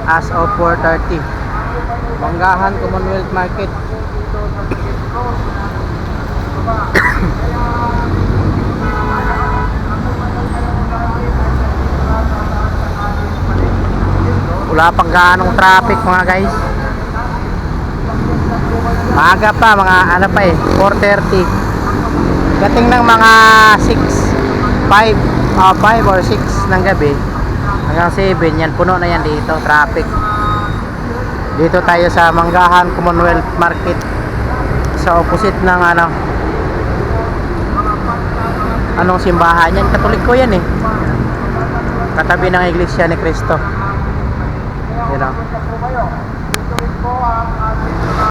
as of 4:30. Manggahan Commonwealth Market. Wala pang gaanong traffic mga guys. Maaga pa, mga ano pa 4:30. Dating ng mga 5 or 6 ng gabi hanggang 7, yan puno na yan dito, traffic. Dito tayo sa Manggahan Commonwealth Market, sa opposite ng anong simbahan yan, Katoliko yan katabi ng Iglesia ni Cristo. You know?